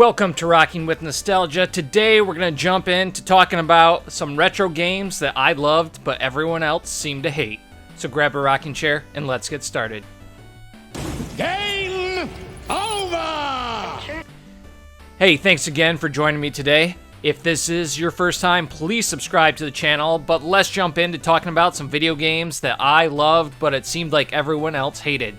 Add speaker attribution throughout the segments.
Speaker 1: Welcome to Rocking with Nostalgia. Today we're going to jump into talking about some retro games that I loved but everyone else seemed to hate. So grab a rocking chair and let's get started.
Speaker 2: Game over!
Speaker 1: Hey, thanks again for joining me today. If this is your first time, please subscribe to the channel, but let's jump into talking about some video games that I loved but it seemed like everyone else hated.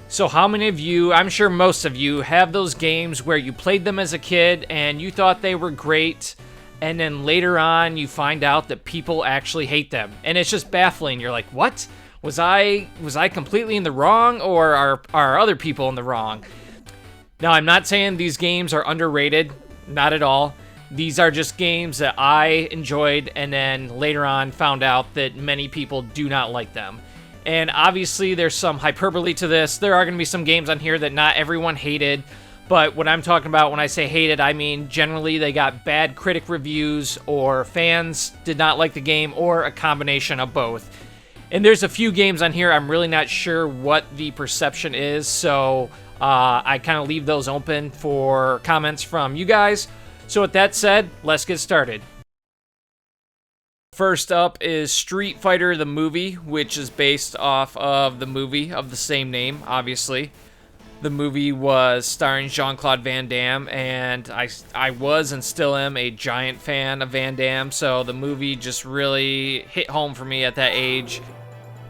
Speaker 1: So how many of you, I'm sure most of you, have those games where you played them as a kid and you thought they were great, and then later on you find out that people actually hate them, and it's just baffling. You're like, what? Was I completely in the wrong, or are other people in the wrong? Now, I'm not saying these games are underrated, not at all. These are just games that I enjoyed and then later on found out that many people do not like them. And obviously there's some hyperbole to this. There are going to be some games on here that not everyone hated, but what I'm talking about when I say hated, I mean generally they got bad critic reviews, or fans did not like the game, or a combination of both. And there's a few games on here I'm really not sure what the perception is, so I kind of leave those open for comments from you guys. So with that said, let's get started. First up is Street Fighter the movie, which is based off of the movie of the same name, obviously. The movie was starring Jean-Claude Van Damme, and I was and still am a giant fan of Van Damme, so the movie just really hit home for me at that age.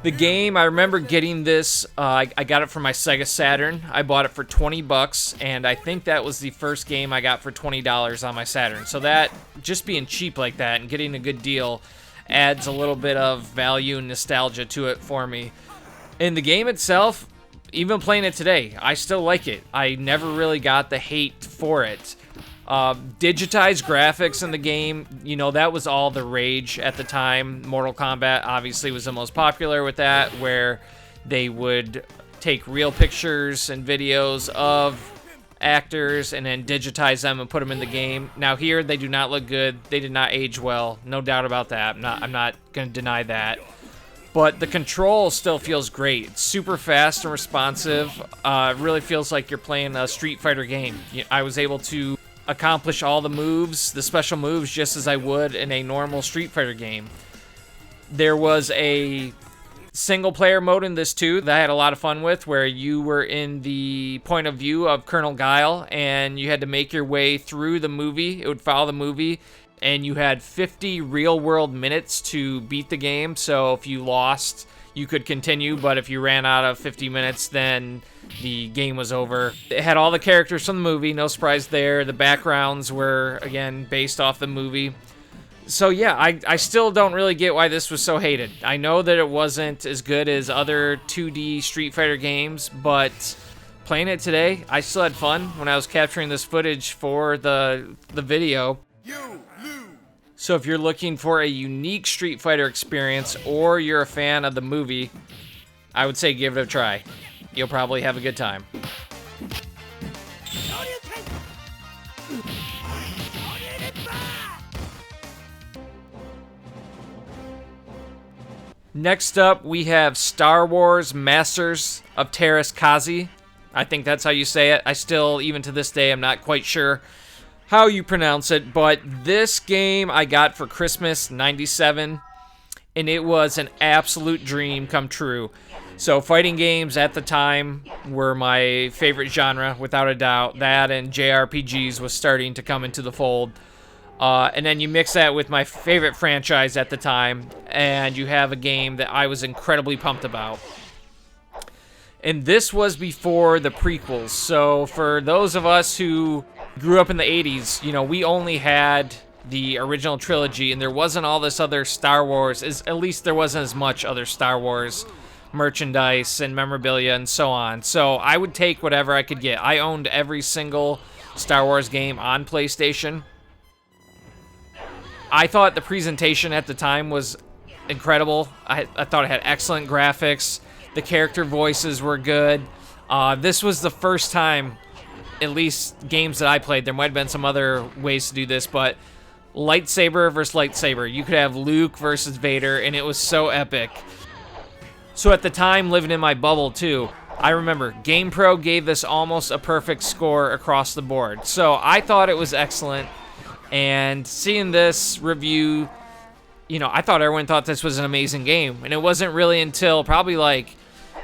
Speaker 1: The game, I remember getting this, I got it for my Sega Saturn. I bought it for 20 bucks, and I think that was the first game I got for $20 on my Saturn. So that, just being cheap like that and getting a good deal adds a little bit of value and nostalgia to it for me. In the game itself, even playing it today, I still like it. I never really got the hate for it. Digitized graphics in the game, you know, that was all the rage at the time. Mortal Kombat obviously was the most popular with that, where they would take real pictures and videos of actors and then digitize them and put them in the game. Now here, they do not look good. They did not age well, no doubt about that. I'm not going to deny that. But the control still feels great. It's super fast and responsive. It really feels like you're playing a Street Fighter game. I was able to accomplish all the moves, the special moves, just as I would in a normal Street Fighter game. There was a single player mode in this too that I had a lot of fun with, where you were in the point of view of Colonel Guile and you had to make your way through the movie. It would follow the movie, and you had 50 real world minutes to beat the game. So if you lost, you could continue, but if you ran out of 50 minutes, then the game was over. It had all the characters from the movie, no surprise there. The backgrounds were, again, based off the movie. So yeah, I still don't really get why this was so hated. I know that it wasn't as good as other 2D Street Fighter games, but playing it today, I still had fun when I was capturing this footage for the video. So if you're looking for a unique Street Fighter experience, or you're a fan of the movie, I would say give it a try. You'll probably have a good time. Next up, we have Star Wars Masters of Teräs Käsi. I think that's how you say it. I still, even to this day, I'm not quite sure how you pronounce it, but this game I got for Christmas '97, and it was an absolute dream come true. So fighting games at the time were my favorite genre, without a doubt. That and JRPGs was starting to come into the fold. And then you mix that with my favorite franchise at the time, and you have a game that I was incredibly pumped about. And this was before the prequels. So for those of us who grew up in the 80s, you know, we only had the original trilogy, and there wasn't all this other Star Wars. At least there wasn't as much other Star Wars merchandise and memorabilia and so on. So I would take whatever I could get. I owned every single Star Wars game on PlayStation. I thought the presentation at the time was incredible. I thought it had excellent graphics. The character voices were good. This was the first time, at least games that I played, there might have been some other ways to do this, but lightsaber versus lightsaber. You could have Luke versus Vader, and it was so epic. So at the time, living in my bubble too, I remember GamePro gave this almost a perfect score across the board. So I thought it was excellent. And seeing this review, I thought everyone thought this was an amazing game. And it wasn't really until probably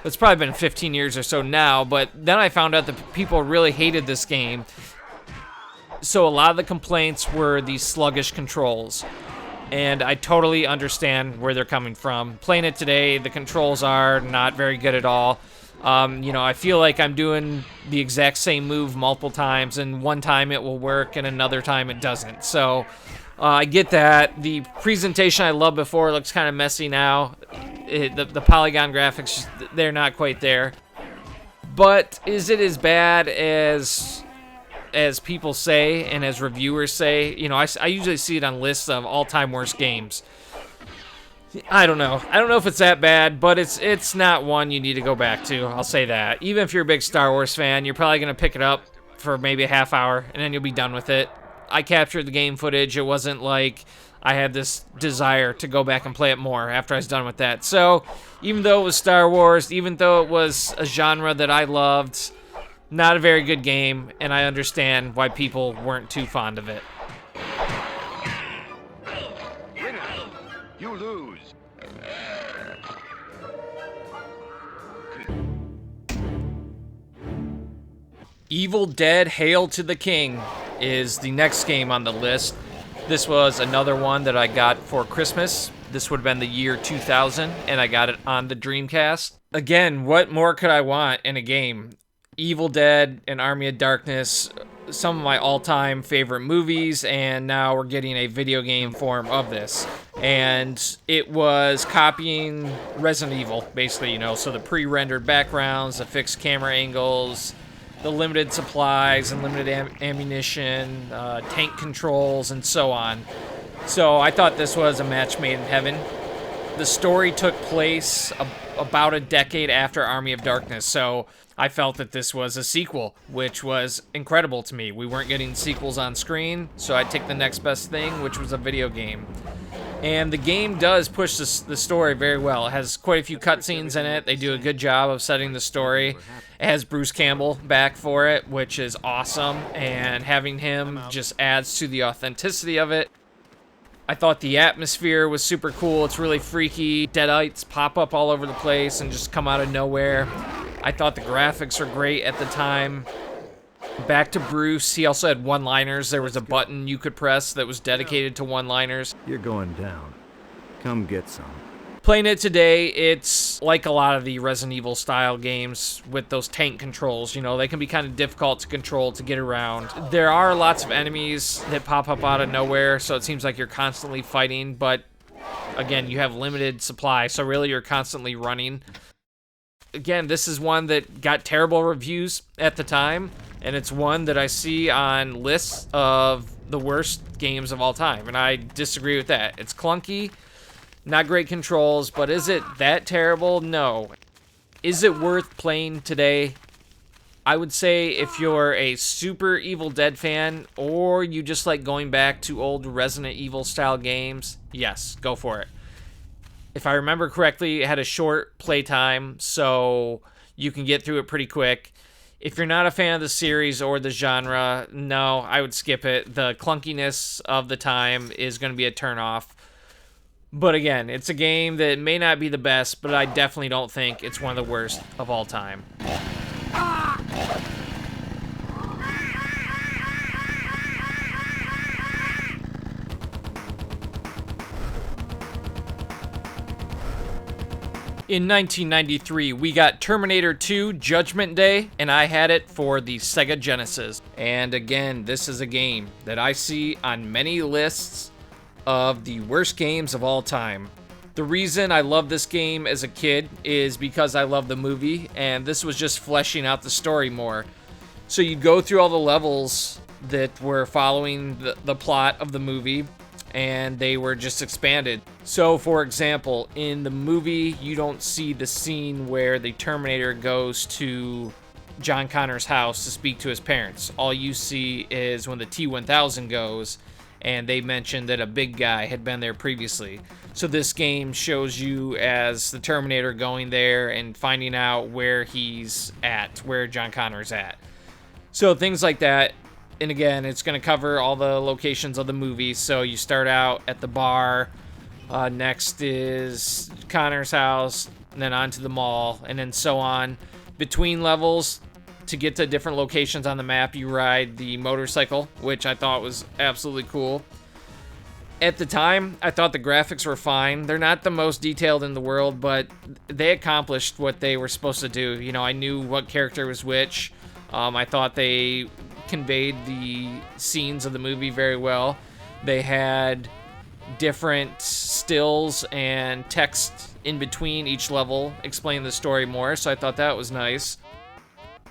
Speaker 1: it's probably been 15 years or so now, but then I found out that people really hated this game. So a lot of the complaints were these sluggish controls. And I totally understand where they're coming from. Playing it today, the controls are not very good at all. I feel like I'm doing the exact same move multiple times, and one time it will work, and another time it doesn't. So I get that. The presentation I loved before looks kind of messy now. The polygon graphics, they're not quite there. But is it as bad as people say and as reviewers say? I usually see it on lists of all-time worst games. I don't know. I don't know if it's that bad, but it's not one you need to go back to. I'll say that. Even if you're a big Star Wars fan, you're probably going to pick it up for maybe a half hour, and then you'll be done with it. I captured the game footage. It wasn't like I had this desire to go back and play it more after I was done with that. So even though it was Star Wars, even though it was a genre that I loved, not a very good game, and I understand why people weren't too fond of it.
Speaker 2: You lose.
Speaker 1: Evil Dead Hail to the King is the next game on the list. This was another one that I got for Christmas. This would have been the year 2000, and I got it on the Dreamcast. Again, what more could I want in a game? Evil Dead and Army of Darkness, some of my all-time favorite movies, and now we're getting a video game form of this. And it was copying Resident Evil, basically, so the pre-rendered backgrounds, the fixed camera angles, the limited supplies and limited ammunition, tank controls, and so on. So I thought this was a match made in heaven. The story took place about a decade after Army of Darkness, so I felt that this was a sequel, which was incredible to me. We weren't getting sequels on screen, so I'd take the next best thing, which was a video game. And the game does push the story very well. It has quite a few cutscenes in it. They do a good job of setting the story. It has Bruce Campbell back for it, which is awesome, and having him just adds to the authenticity of it. I thought the atmosphere was super cool. It's really freaky. Deadites pop up all over the place and just come out of nowhere. I thought the graphics were great at the time. Back to Bruce, he also had one-liners. There was a button you could press that was dedicated to one-liners.
Speaker 3: You're going down. Come get some.
Speaker 1: Playing it today, it's like a lot of the Resident Evil style games with those tank controls. They can be kind of difficult to control, to get around. There are lots of enemies that pop up out of nowhere, so it seems like you're constantly fighting, but again, you have limited supply, so really you're constantly running. Again, this is one that got terrible reviews at the time, and it's one that I see on lists of the worst games of all time, and I disagree with that. It's clunky, not great controls, but is it that terrible? No. Is it worth playing today? I would say if you're a super Evil Dead fan, or you just like going back to old Resident Evil style games, yes, go for it. If I remember correctly, it had a short playtime, so you can get through it pretty quick. If you're not a fan of the series or the genre, no, I would skip it. The clunkiness of the time is going to be a turnoff. But again, it's a game that may not be the best, but I definitely don't think it's one of the worst of all time. In 1993, we got Terminator 2 Judgment Day, and I had it for the Sega Genesis. And again, this is a game that I see on many lists of the worst games of all time. The reason I love this game as a kid is because I love the movie, and this was just fleshing out the story more. So you'd go through all the levels that were following the plot of the movie, and they were just expanded. So, for example, in the movie, you don't see the scene where the Terminator goes to John Connor's house to speak to his parents. All you see is when the T-1000 goes, and they mentioned that a big guy had been there previously. So this game shows you as the Terminator going there and finding out where he's at, where John Connor's at. So things like that. And again, it's going to cover all the locations of the movie. So you start out at the bar. Next is Connor's house, and then on to the mall, and then so on. Between levels, to get to different locations on the map, you ride the motorcycle, which I thought was absolutely cool. At the time, I thought the graphics were fine. They're not the most detailed in the world, but they accomplished what they were supposed to do. You know, I knew what character was which. I thought they conveyed the scenes of the movie very well. They had different stills and text in between each level explaining the story more, so I thought that was nice.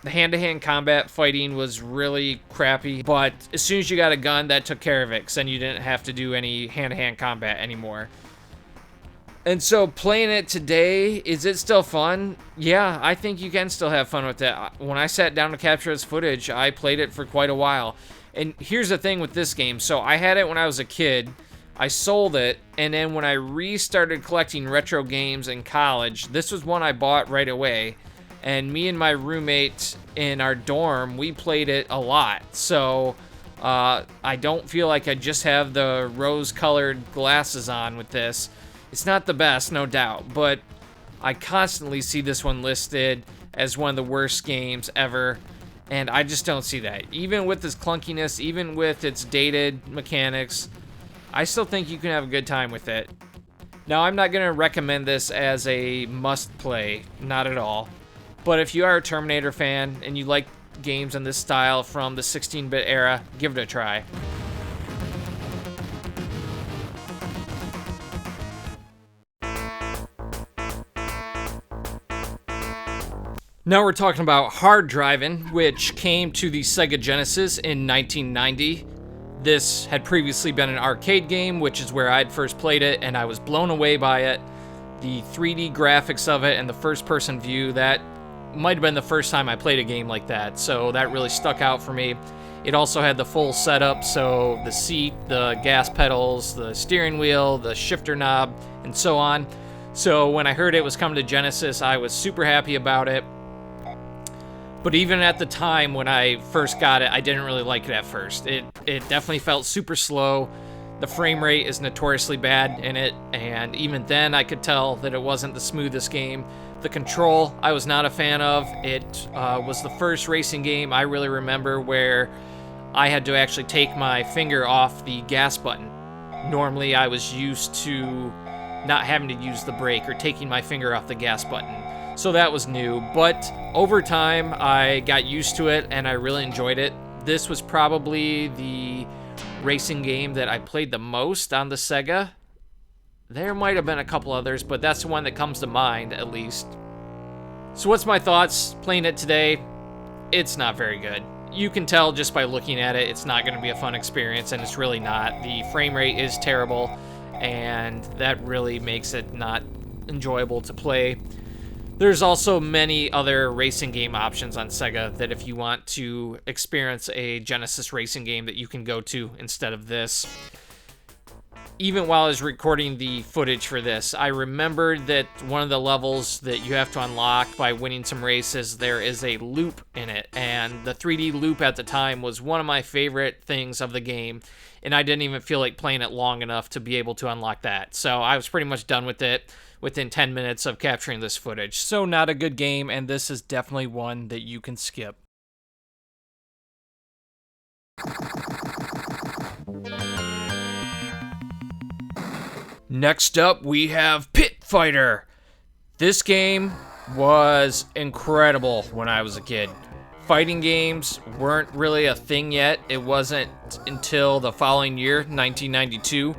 Speaker 1: The hand-to-hand combat fighting was really crappy, but as soon as you got a gun, that took care of it, because then you didn't have to do any hand-to-hand combat anymore. And so playing it today, is it still fun? Yeah, I think you can still have fun with it. When I sat down to capture this footage, I played it for quite a while. And here's the thing with this game. So I had it when I was a kid. I sold it, and then when I restarted collecting retro games in college, this was one I bought right away. And me and my roommate in our dorm, we played it a lot. So I don't feel like I just have the rose-colored glasses on with this. It's not the best, no doubt, but I constantly see this one listed as one of the worst games ever, and I just don't see that. Even with its clunkiness, even with its dated mechanics, I still think you can have a good time with it. Now, I'm not going to recommend this as a must-play, not at all, but if you are a Terminator fan and you like games in this style from the 16-bit era, give it a try. Now we're talking about Hard Driving, which came to the Sega Genesis in 1990. This had previously been an arcade game, which is where I'd first played it, and I was blown away by it. The 3D graphics of it and the first-person view, that might have been the first time I played a game like that, so that really stuck out for me. It also had the full setup, so the seat, the gas pedals, the steering wheel, the shifter knob, and so on. So when I heard it was coming to Genesis, I was super happy about it. But even at the time when I first got it, I didn't really like it at first. It definitely felt super slow. The frame rate is notoriously bad in it, and even then I could tell that it wasn't the smoothest game. The control, I was not a fan of. It was the first racing game I really remember where I had to actually take my finger off the gas button. Normally I was used to not having to use the brake or taking my finger off the gas button. So that was new, but over time I got used to it and I really enjoyed it. This was probably the racing game that I played the most on the Sega. There might have been a couple others, but that's the one that comes to mind, at least. So what's my thoughts playing it today? It's not very good. You can tell just by looking at it, it's not going to be a fun experience, and it's really not. The frame rate is terrible, and that really makes it not enjoyable to play. There's also many other racing game options on Sega that if you want to experience a Genesis racing game that you can go to instead of this. Even while I was recording the footage for this, I remembered that one of the levels that you have to unlock by winning some races, there is a loop in it, and the 3D loop at the time was one of my favorite things of the game, and I didn't even feel like playing it long enough to be able to unlock that. So I was pretty much done with it within 10 minutes of capturing this footage. So not a good game, and this is definitely one that you can skip. Next up, we have Pit Fighter. This game was incredible when I was a kid. Fighting games weren't really a thing yet. It wasn't until the following year, 1992,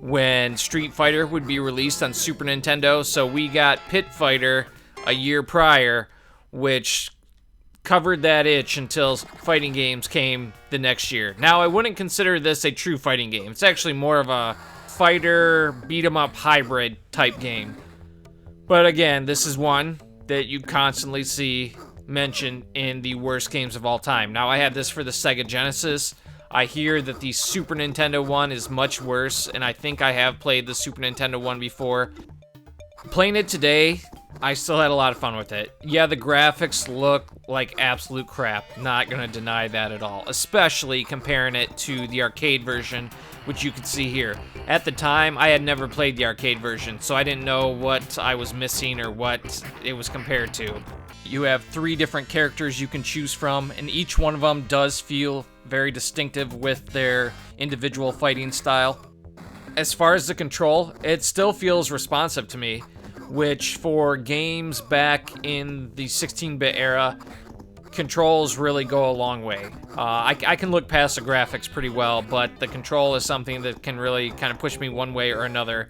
Speaker 1: when Street Fighter would be released on Super Nintendo. So we got Pit Fighter a year prior, which covered that itch until fighting games came the next year. Now, I wouldn't consider this a true fighting game. It's actually more of a fighter beat-em-up hybrid type game. But again, this is one that you constantly see mentioned in the worst games of all time. Now, I had this for the Sega Genesis. I hear that the Super Nintendo one is much worse, and I think I have played the Super Nintendo one before. Playing it today, I still had a lot of fun with it. Yeah, the graphics look like absolute crap. Not gonna deny that at all, especially comparing it to the arcade version, which you can see here. At the time, I had never played the arcade version, so I didn't know what I was missing or what it was compared to. You have 3 different characters you can choose from, and each one of them does feel very distinctive with their individual fighting style. As far as the control, it still feels responsive to me, which for games back in the 16-bit era, controls really go a long way. I can look past the graphics pretty well, but the control is something that can really kind of push me one way or another.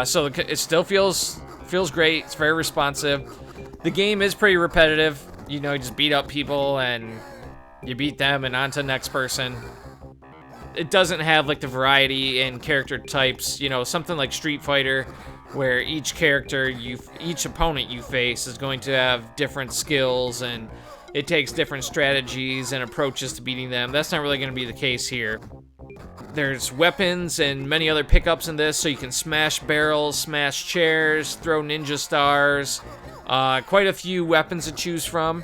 Speaker 1: So it still feels great. It's very responsive. The game is pretty repetitive. You know, you just beat up people and you beat them and on to the next person. It doesn't have like the variety in character types, you know, something like Street Fighter, where each opponent you face is going to have different skills and it takes different strategies and approaches to beating them. That's not really going to be the case here. There's weapons and many other pickups in this, so you can smash barrels, smash chairs, throw ninja stars. Quite a few weapons to choose from.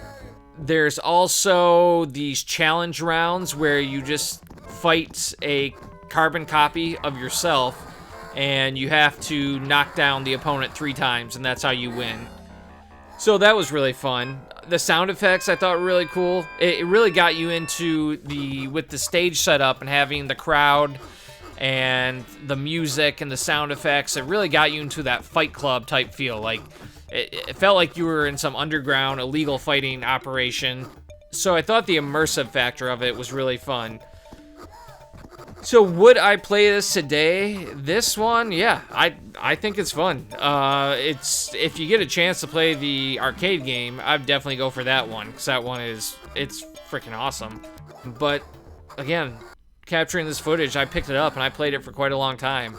Speaker 1: There's also these challenge rounds where you just fight a carbon copy of yourself and you have to knock down the opponent 3 times, and that's how you win. So that was really fun. The sound effects I thought were really cool. It really got you into with the stage setup and having the crowd and the music and the sound effects. It really got you into that Fight Club type feel. Like it felt like you were in some underground illegal fighting operation. So I thought the immersive factor of it was really fun. So would I play this today? This one, yeah, I think it's fun. If you get a chance to play the arcade game, I'd definitely go for that one, because that one it's freaking awesome. But again, capturing this footage, I picked it up and I played it for quite a long time.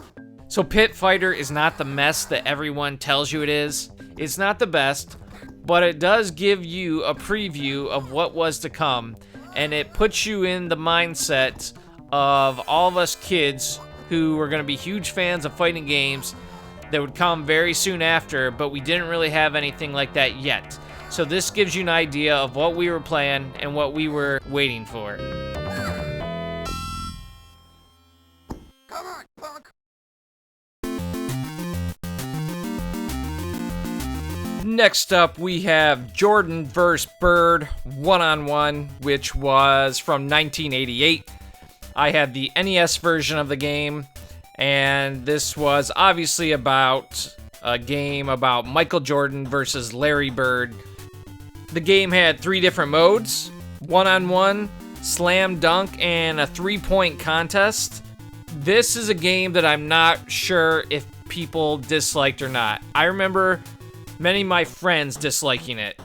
Speaker 1: So Pit Fighter is not the mess that everyone tells you it is. It's not the best, but it does give you a preview of what was to come, and it puts you in the mindset of all of us kids who were going to be huge fans of fighting games that would come very soon after, but we didn't really have anything like that yet. So this gives you an idea of what we were playing and what we were waiting for.
Speaker 2: Come on, punk!
Speaker 1: Next up, we have Jordan vs. Bird 1-on-1, which was from 1988. I had the NES version of the game, and this was obviously about a game about Michael Jordan versus Larry Bird. The game had 3 different modes: 1-on-1, slam dunk, and a 3-point contest. This is a game that I'm not sure if people disliked or not. I remember many of my friends disliking it.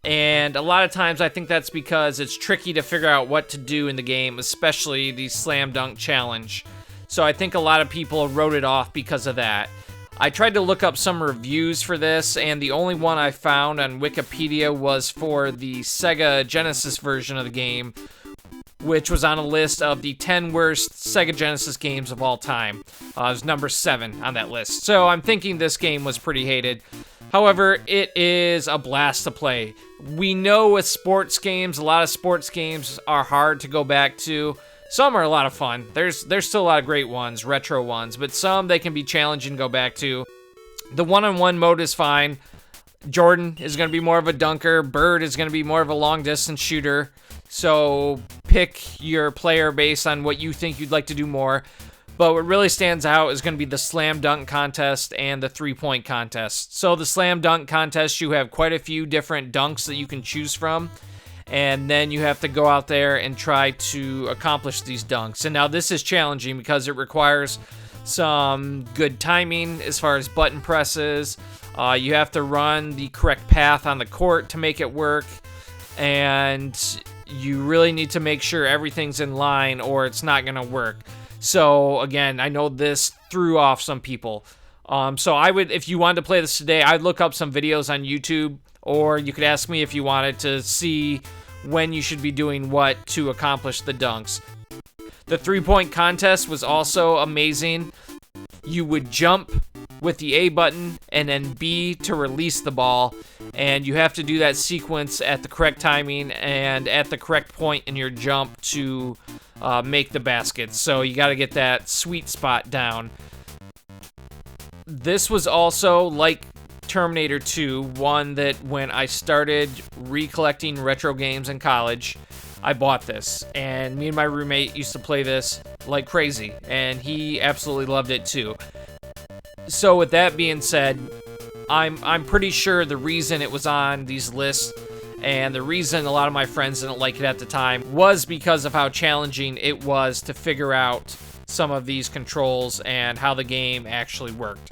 Speaker 1: And a lot of times I think that's because it's tricky to figure out what to do in the game, especially the slam dunk challenge. So I think a lot of people wrote it off because of that. I tried to look up some reviews for this, and the only one I found on Wikipedia was for the Sega Genesis version of the game, which was on a list of the 10 worst Sega Genesis games of all time. It was number 7 on that list. So I'm thinking this game was pretty hated. However, it is a blast to play. We know with sports games, a lot of sports games are hard to go back to. Some are a lot of fun. There's still a lot of great ones, retro ones, but some they can be challenging to go back to. The 1-on-1 mode is fine. Jordan is going to be more of a dunker. Bird is going to be more of a long-distance shooter. So pick your player based on what you think you'd like to do more. But what really stands out is going to be the slam dunk contest and the 3-point contest. So the slam dunk contest, you have quite a few different dunks that you can choose from. And then you have to go out there and try to accomplish these dunks. And now this is challenging because it requires some good timing as far as button presses. You have to run the correct path on the court to make it work. And you really need to make sure everything's in line or it's not going to work. So again, I know this threw off some people. So I would, if you wanted to play this today, I'd look up some videos on YouTube, or you could ask me if you wanted to see when you should be doing what to accomplish the dunks. The 3-point contest was also amazing. You would jump with the A button and then B to release the ball, and you have to do that sequence at the correct timing and at the correct point in your jump to make the baskets. So you got to get that sweet spot down. This was also, like Terminator 2, one that when I started recollecting retro games in college, I bought this, and me and my roommate used to play this like crazy, and he absolutely loved it too. So with that being said, I'm pretty sure the reason it was on these lists and the reason a lot of my friends didn't like it at the time was because of how challenging it was to figure out some of these controls and how the game actually worked.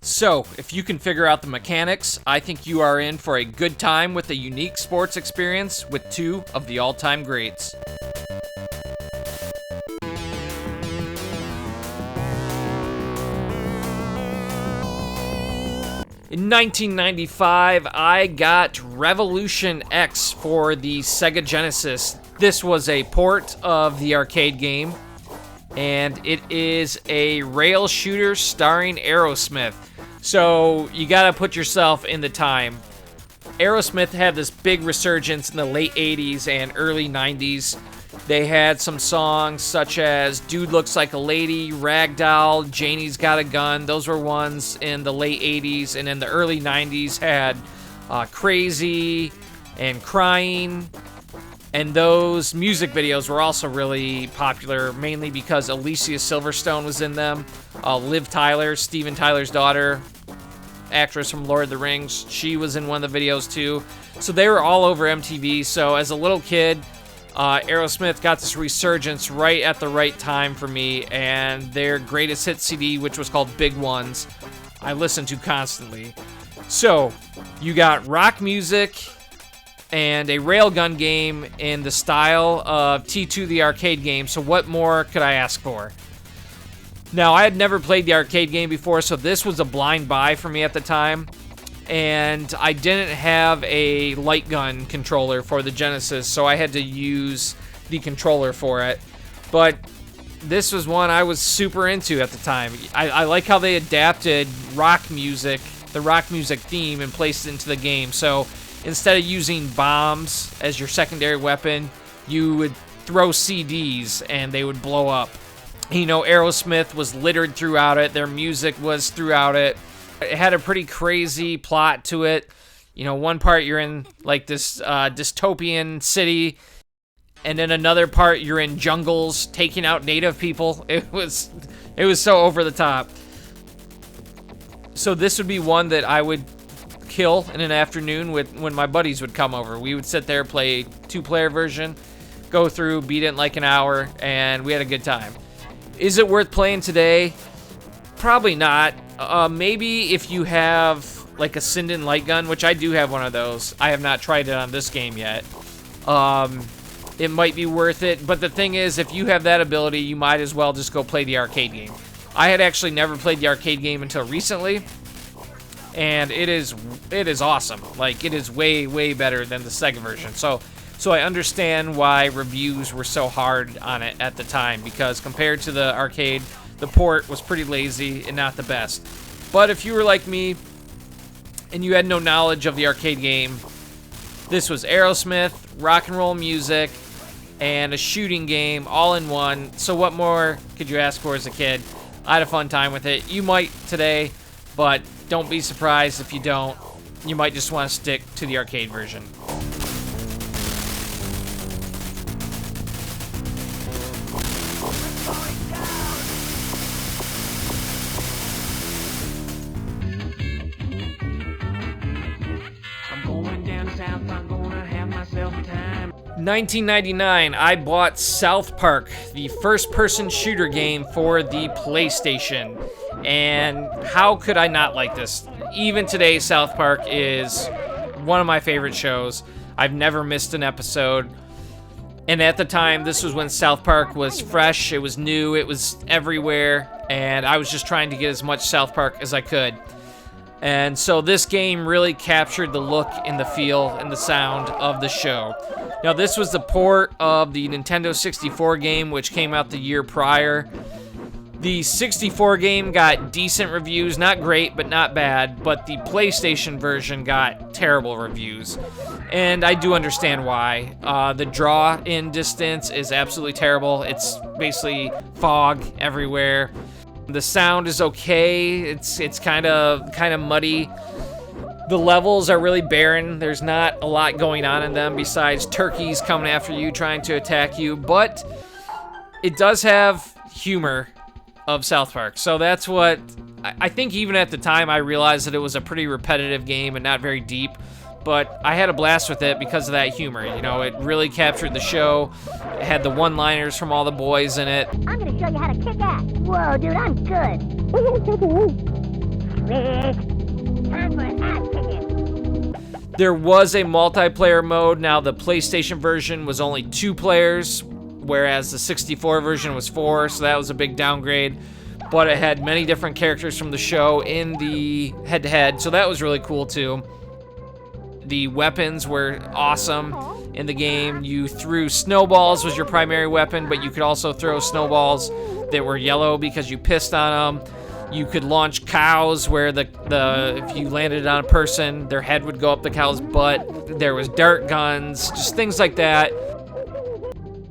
Speaker 1: So, if you can figure out the mechanics, I think you are in for a good time with a unique sports experience with two of the all-time greats. In 1995, I got Revolution X for the Sega Genesis. This was a port of the arcade game, and it is a rail shooter starring Aerosmith. So you gotta put yourself in the time. Aerosmith had this big resurgence in the late 80s and early 90s. They had some songs such as Dude Looks Like a Lady, Ragdoll, Janie's Got a Gun. Those were ones in the late 80s, and in the early 90s had Crazy and Crying. And those music videos were also really popular, mainly because Alicia Silverstone was in them. Liv Tyler, Steven Tyler's daughter, actress from Lord of the Rings, she was in one of the videos too. So they were all over MTV. So as a little kid, Aerosmith got this resurgence right at the right time for me, and their greatest hit CD, which was called Big Ones, I listened to constantly. So you got rock music and a railgun game in the style of T2 the arcade game, so what more could I ask for? Now, I had never played the arcade game before, so this was a blind buy for me at the time, and I didn't have a light gun controller for the Genesis, so I had to use the controller for it. But this was one I was super into at the time. I like how they adapted rock music, the rock music theme, and placed it into the game. So instead of using bombs as your secondary weapon, you would throw CDs and they would blow up. You know, Aerosmith was littered throughout it. Their music was throughout it. It had a pretty crazy plot to it. You know, one part you're in like this dystopian city, and then another part you're in jungles taking out native people. It was so over the top. So this would be one that I would kill in an afternoon when my buddies would come over. We would sit there, play 2-player version, go through, beat it in like an hour, and we had a good time. Is it worth playing today? Probably not. Maybe if you have like a Sinden light gun, which I do have one of those. I have not tried it on this game yet. It might be worth it, but the thing is, if you have that ability, you might as well just go play the arcade game. I had actually never played the arcade game until recently, and it is awesome. Like, it is way, way better than the Sega version. So I understand why reviews were so hard on it at the time, because compared to the arcade, the port was pretty lazy and not the best. But if you were like me and you had no knowledge of the arcade game, this was Aerosmith, rock and roll music, and a shooting game all in one. So what more could you ask for as a kid? I had a fun time with it. You might today, but don't be surprised if you don't. You might just want to stick to the arcade version.
Speaker 4: I'm going down south, I'm gonna have myself a time.
Speaker 1: 1999, I bought South Park, the first-person shooter game for the PlayStation. And how could I not like this? Even today, South Park is one of my favorite shows. I've never missed an episode. And at the time, this was when South Park was fresh, it was new, it was everywhere, and I was just trying to get as much South Park as I could. And so this game really captured the look and the feel and the sound of the show. Now, this was the port of the Nintendo 64 game, which came out the year prior. The 64 game got decent reviews, not great, but not bad, but the PlayStation version got terrible reviews. And I do understand why. The draw-in distance is absolutely terrible. It's basically fog everywhere. The sound is okay. It's kind of muddy. The levels are really barren. There's not a lot going on in them besides turkeys coming after you, trying to attack you, but it does have humor of South Park. So that's what I think. Even at the time, I realized that it was a pretty repetitive game and not very deep, but I had a blast with it because of that humor. You know, it really captured the show. It had the one-liners from all the boys in it.
Speaker 5: I'm gonna show you how to kick ass. Whoa, dude, I'm good. Time for an ass kicking.
Speaker 1: There was a multiplayer mode. Now, the PlayStation version was only 2 players, whereas the 64 version was 4, so that was a big downgrade. But it had many different characters from the show in the head-to-head, so that was really cool too. The weapons were awesome in the game. You threw snowballs was your primary weapon, but you could also throw snowballs that were yellow because you pissed on them. You could launch cows where the if you landed on a person, their head would go up the cow's butt. There was dart guns, just things like that.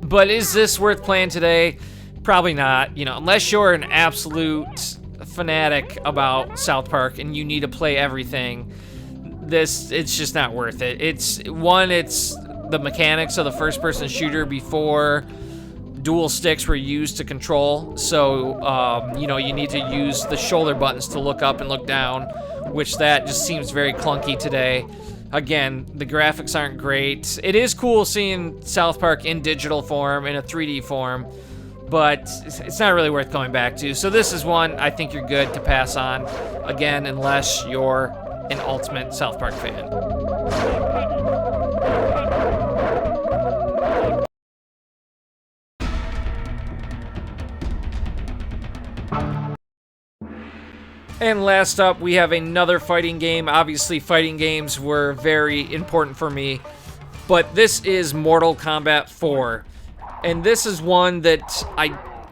Speaker 1: But is this worth playing today? Probably not. You know, unless you're an absolute fanatic about South Park and you need to play everything, it's just not worth it. It's the mechanics of the first-person shooter before dual sticks were used to control. So, you know, you need to use the shoulder buttons to look up and look down, which that just seems very clunky today. Again, the graphics aren't great. It is cool seeing South Park in digital form, in a 3D form, but it's not really worth going back to. So this is one I think you're good to pass on, again, unless you're an ultimate South Park fan. And last up, we have another fighting game. Obviously, fighting games were very important for me, but this is Mortal Kombat 4. And this is one that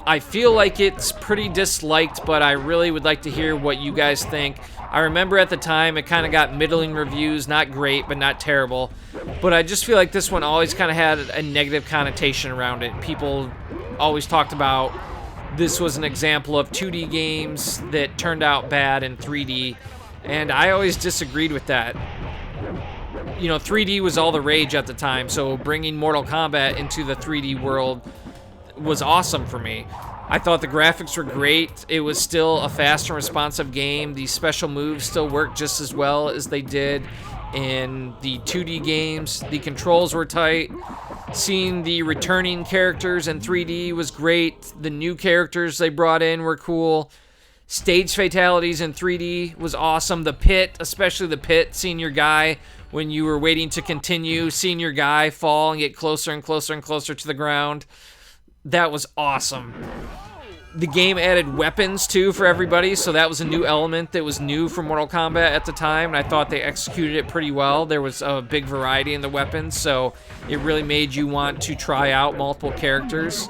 Speaker 1: I feel like it's pretty disliked, but I really would like to hear what you guys think. I remember at the time it kind of got middling reviews, not great, but not terrible. But I just feel like this one always kind of had a negative connotation around it. People always talked about this was an example of 2D games that turned out bad in 3D, and I always disagreed with that. You know, 3D was all the rage at the time, so bringing Mortal Kombat into the 3D world was awesome for me. I thought the graphics were great. It was still a fast and responsive game. The special moves still worked just as well as they did in the 2D games. The controls were tight. Seeing the returning characters in 3D was great. The new characters they brought in were cool. Stage fatalities in 3D was awesome. The pit, especially the pit, seeing your guy when you were waiting to continue, seeing your guy fall and get closer and closer and closer to the ground. That was awesome. The game added weapons, too, for everybody, so that was a new element that was new for Mortal Kombat at the time, and I thought they executed it pretty well. There was a big variety in the weapons, so it really made you want to try out multiple characters.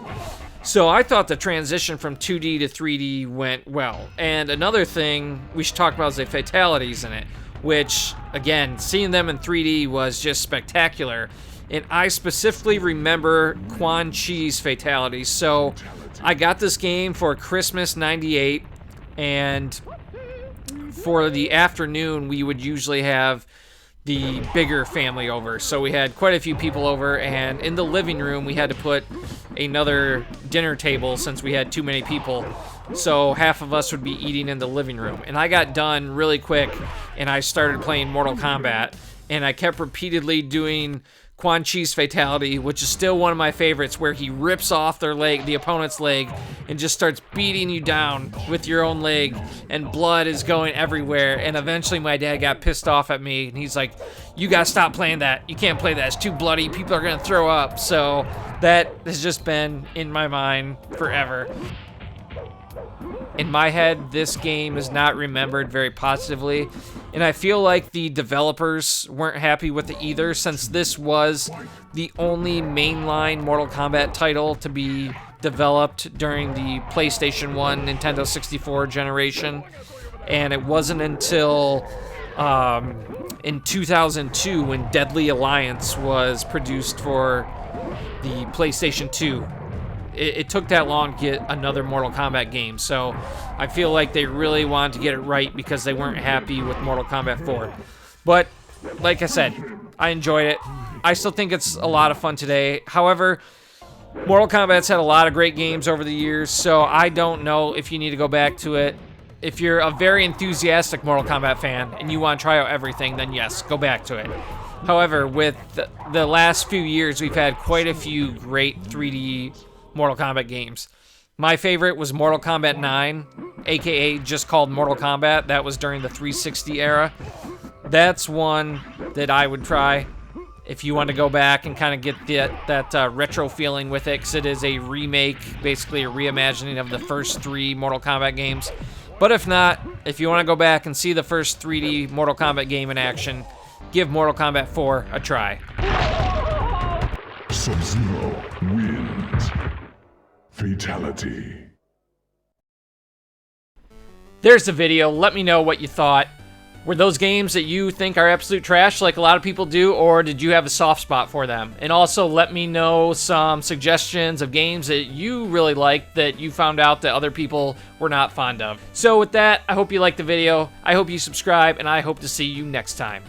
Speaker 1: So I thought the transition from 2D to 3D went well. And another thing we should talk about is the fatalities in it, which, again, seeing them in 3D was just spectacular. And I specifically remember Quan Chi's fatalities. So I got this game for Christmas '98, and for the afternoon, we would usually have the bigger family over. So we had quite a few people over, and in the living room, we had to put another dinner table since we had too many people. So half of us would be eating in the living room. And I got done really quick, and I started playing Mortal Kombat, and I kept repeatedly doing Quan Chi's fatality, which is still one of my favorites, where he rips off their leg, the opponent's leg, and just starts beating you down with your own leg, and blood is going everywhere. And eventually my dad got pissed off at me, and he's like, you gotta stop playing that. You can't play that. It's too bloody. People are gonna throw up. So that has just been in my mind forever. in my head, this game is not remembered very positively, and I feel like the developers weren't happy with it either, since this was the only mainline Mortal Kombat title to be developed during the PlayStation 1, Nintendo 64 generation, and it wasn't until in 2002 when Deadly Alliance was produced for the PlayStation 2. It took that long to get another Mortal Kombat game, so I feel like they really wanted to get it right because they weren't happy with Mortal Kombat 4. But, like I said, I enjoyed it. I still think it's a lot of fun today. However, Mortal Kombat's had a lot of great games over the years, so I don't know if you need to go back to it. If you're a very enthusiastic Mortal Kombat fan and you want to try out everything, then yes, go back to it. However, with the last few years, we've had quite a few great 3D Mortal Kombat games. My favorite was Mortal Kombat 9, aka just called Mortal Kombat. That was during the 360 era. That's one that I would try if you want to go back and kind of get that retro feeling with it, because it is a remake, basically a reimagining of the first 3 Mortal Kombat games. But if not, if you want to go back and see the first 3D Mortal Kombat game in action, give Mortal Kombat 4 a try.
Speaker 6: Sub-Zero wins. Fatality.
Speaker 1: There's the video. Let me know what you thought. Were those games that you think are absolute trash like a lot of people do, or did you have a soft spot for them? And also let me know some suggestions of games that you really liked that you found out that other people were not fond of. So with that, I hope you liked the video, I hope you subscribe, and I hope to see you next time.